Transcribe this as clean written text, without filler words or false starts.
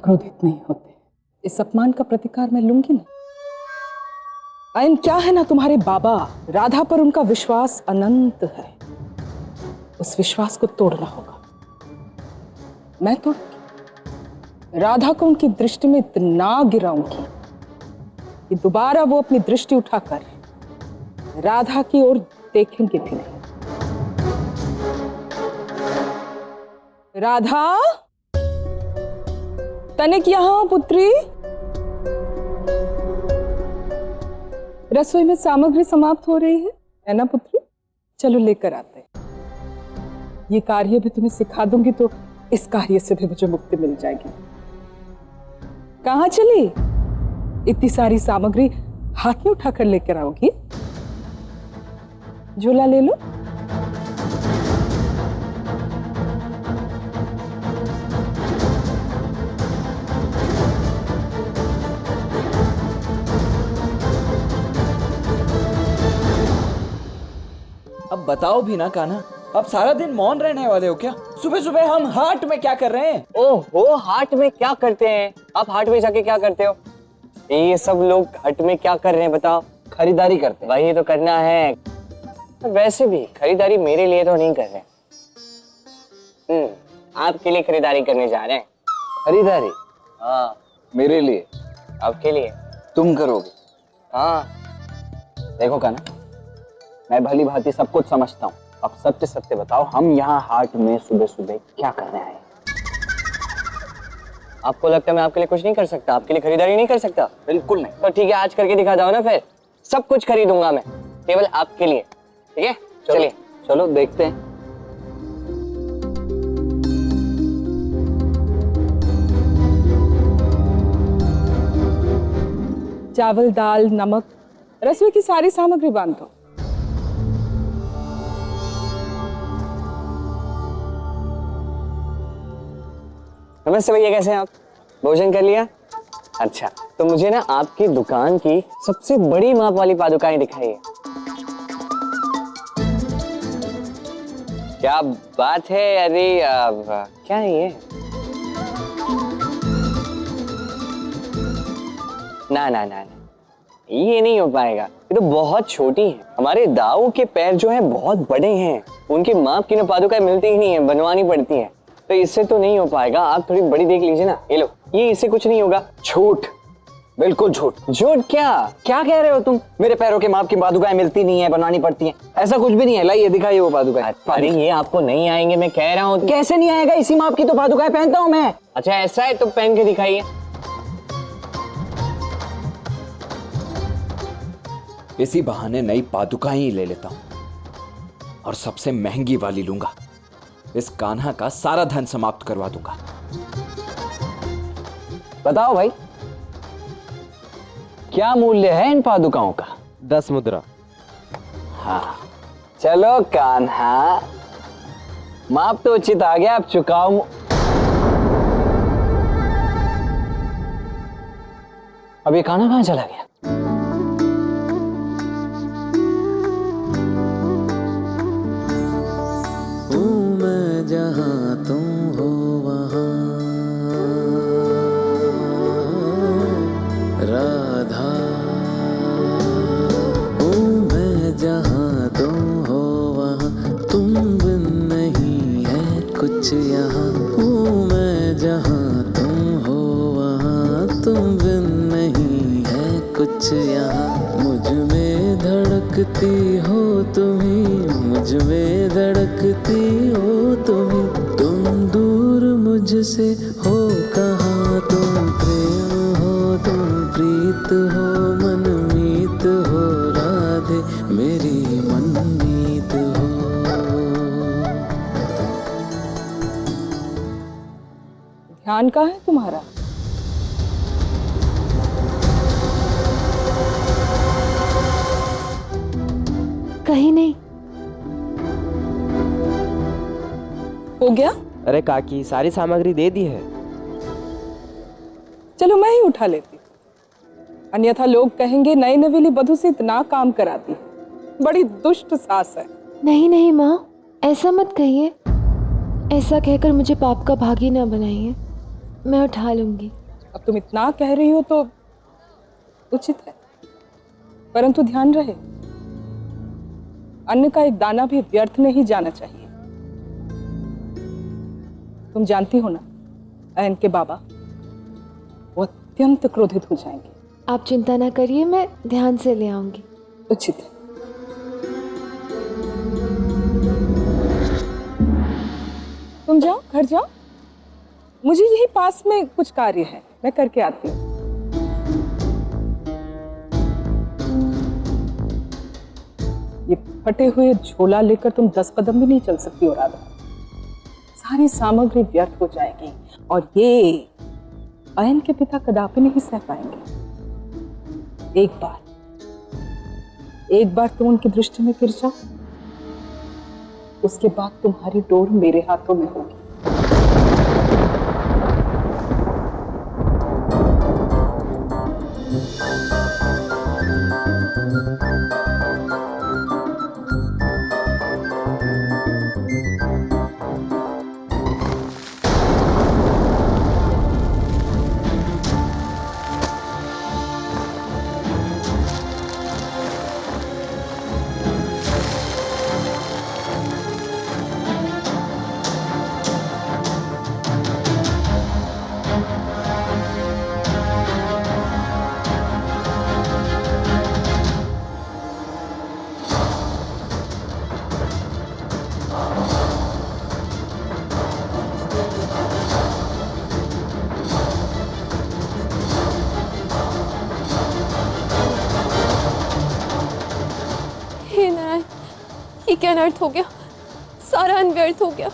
क्रोधित नहीं होते। इस अपमान का प्रतिकार मैं लूंगी ना। आयन क्या है ना, तुम्हारे बाबा राधा पर उनका विश्वास अनंत है। उस विश्वास को तोड़ना होगा। मैं तोड़ूंगी। राधा को उनकी दृष्टि में इतना गिराऊंगी कि दोबारा वो अपनी दृष्टि उठाकर राधा की ओर देखेंगे भी नहीं। राधा, तनिक यहां पुत्री। रसोई में सामग्री समाप्त हो रही है ना पुत्री? चलो लेकर आते हैं। ये कार्य भी तुम्हें सिखा दूंगी तो इस कार्य से भी मुझे मुक्ति मिल जाएगी। कहां चली? इतनी सारी सामग्री हाथ में उठाकर लेकर आओगी? झोला ले लो। अब बताओ भी ना कान्हा, अब सारा दिन मौन रहने वाले हो क्या? सुबह सुबह हम हाट में क्या कर रहे हैं? ओहो, हाट में क्या करते हैं? आप हाट में जाके क्या करते हो? ये सब लोग हाट में क्या कर रहे हैं बताओ? खरीदारी करते हैं। वही तो करना है। वैसे भी खरीदारी मेरे लिए तो नहीं कर रहे। आपके लिए खरीदारी करने जा रहे हैं। खरीदारी? हाँ, मेरे लिए? आपके लिए। तुम करोगे? हाँ। देखो कान्हा, मैं भली भांति सब कुछ समझता हूँ। अब सत्य सत्य बताओ, हम यहाँ हाट में सुबह सुबह क्या करने आए? आपको लगता है मैं आपके लिए कुछ नहीं कर सकता? आपके लिए खरीदारी नहीं कर सकता? बिल्कुल नहीं। तो ठीक है, आज करके दिखा दो ना। फिर सब कुछ खरीदूंगा मैं, केवल आपके लिए। ठीक है, चलिए। चलो देखते हैं। चावल, दाल, नमक, रसोई की सारी सामग्री बांध दो। नमस्ते भैया, कैसे हैं आप? भोजन कर लिया? अच्छा, तो मुझे ना आपकी दुकान की सबसे बड़ी माप वाली पादुकाएं दिखाइए। क्या बात है? अरे क्या है ये? ना ना ना ना, ये नहीं हो पाएगा। ये तो बहुत छोटी है। हमारे दाऊ के पैर जो हैं बहुत बड़े हैं। उनकी माप की ना पादुकाएं मिलती ही नहीं है, बनवानी पड़ती हैं। तो इससे तो नहीं हो पाएगा। आप थोड़ी बड़ी देख लीजिए ना। ये लो, ये इससे कुछ नहीं होगा। झूठ, बिल्कुल झूठ। झूठ? क्या क्या कह रहे हो तुम? मेरे पैरों के माप की पादुकाएं मिलती नहीं है, बनवानी पड़ती हैं। ऐसा कुछ भी नहीं है। लाइए दिखाइए वो पादुकाएं। अरे ये आपको नहीं आएंगे, मैं कह रहा हूँ। कैसे नहीं आएगा? इसी माप की तो पादुकाएं पहनता हूँ मैं। अच्छा ऐसा है, तो पहन के दिखाइए। इसी बहाने नई पादुकाएं ही ले लेता हूं और सबसे महंगी वाली लूंगा। इस कान्हा का सारा धन समाप्त करवा दूंगा। बताओ भाई, क्या मूल्य है इन पादुकाओं का? 10 मुद्रा। हाँ, चलो कान्हा, माप तो उचित आ गया। अब चुकाओ। अब ये कान्हा कहां चला गया? जहाँ तुम हो वहाँ राधा हूँ मैं, जहाँ तुम हो वहाँ तुम बिन नहीं है कुछ यहाँ। हूँ मैं जहाँ तुम हो वहाँ तुम बिन नहीं है कुछ यहाँ। मुझ में धड़कती हो तुम्ही, मुझ में धड़कती हो तुम्ही। तुम दूर मुझसे हो कहाँ, तुम प्रेम हो, तुम प्रीत हो, मनमीत हो राधे, मेरी मनमीत हो। ध्यान कहाँ है तुम्हारा? कहीं नहीं। हो गया? अरे काकी, सारी सामग्री दे दी है। चलो मैं ही उठा लेती हूँ, अन्यथा लोग कहेंगे नई नवेली बधू से इतना काम कराती है, बड़ी दुष्ट सास है। नहीं नहीं माँ, ऐसा मत कहिए। ऐसा कहकर मुझे पाप का भागी ना बनाइए। मैं उठा लूंगी। अब तुम इतना कह रही हो तो उचित है, परंतु ध्यान रहे अन्न का एक दाना भी व्यर्थ नहीं जाना चाहिए। तुम जानती हो ना, अयन के बाबा वो अत्यंत क्रोधित हो जाएंगे। आप चिंता ना करिए, मैं ध्यान से ले आऊंगी। उचित है। तुम जाओ, घर जाओ, मुझे यही पास में कुछ कार्य है, मैं करके आती हूँ। ये फटे हुए झोला लेकर तुम 10 कदम भी नहीं चल सकती हो राधा। सारी सामग्री व्यर्थ हो जाएगी और ये अयन के पिता कदापि नहीं सह पाएंगे। एक बार तुम उनकी दृष्टि में गिर जाओ, उसके बाद तुम्हारी डोर मेरे हाथों में होगी। हे नारायण, ये क्या अनर्थ हो गया? सारा अनव्यर्थ हो गया।